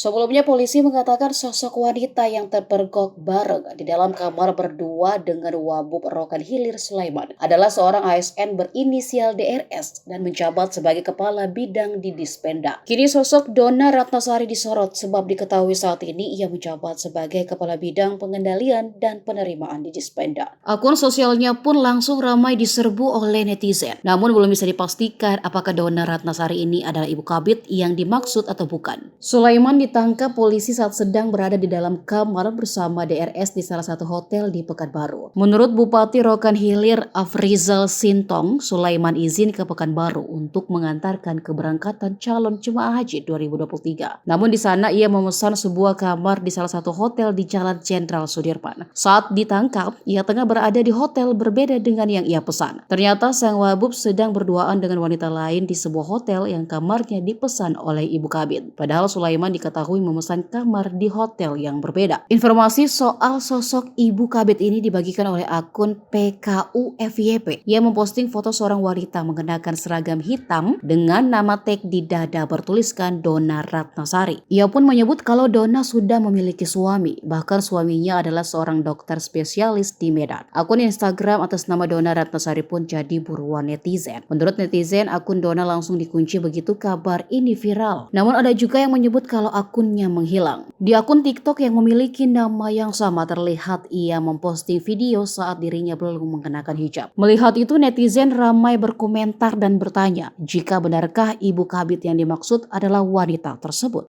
Sebelumnya polisi mengatakan sosok wanita yang terpergok bareng di dalam kamar berdua dengan Wabub Rokan Hilir Sulaiman adalah seorang ASN berinisial DRS dan menjabat sebagai kepala bidang di Dispenda. Kini sosok Donna Ratnasari disorot sebab diketahui saat ini ia menjabat sebagai kepala bidang pengendalian dan penerimaan di Dispenda. Akun sosialnya pun langsung ramai diserbu oleh netizen. Namun belum bisa dipastikan apakah Donna Ratnasari ini adalah ibu kabit yang dimaksud atau bukan. Sulaiman ditangkap polisi saat sedang berada di dalam kamar bersama DRS di salah satu hotel di Pekanbaru. Menurut Bupati Rokan Hilir Afrizal Sintong, Sulaiman izin ke Pekanbaru untuk mengantarkan keberangkatan calon jemaah haji 2023. Namun di sana ia memesan sebuah kamar di salah satu hotel di Jalan Jenderal Sudirman. Saat ditangkap, ia tengah berada di hotel berbeda dengan yang ia pesan. Ternyata sang Wabub sedang berduaan dengan wanita lain di sebuah hotel yang kamarnya dipesan oleh ibu kabin. Padahal Sulaiman diketahui memesan kamar di hotel yang berbeda. Informasi soal sosok ibu kabit ini dibagikan oleh akun PKUFYP yang memposting foto seorang wanita mengenakan seragam hitam dengan nama tag di dada bertuliskan Donna Ratnasari. Ia pun menyebut kalau Donna sudah memiliki suami, bahkan suaminya adalah seorang dokter spesialis di Medan. Akun Instagram atas nama Donna Ratnasari pun jadi buruan netizen. Menurut netizen, akun Donna langsung dikunci begitu kabar ini viral. Namun ada juga yang menyebut kalau akunnya menghilang. Di akun TikTok yang memiliki nama yang sama terlihat ia memposting video saat dirinya belum mengenakan hijab. Melihat itu netizen ramai berkomentar dan bertanya jika benarkah ibu kabit yang dimaksud adalah wanita tersebut.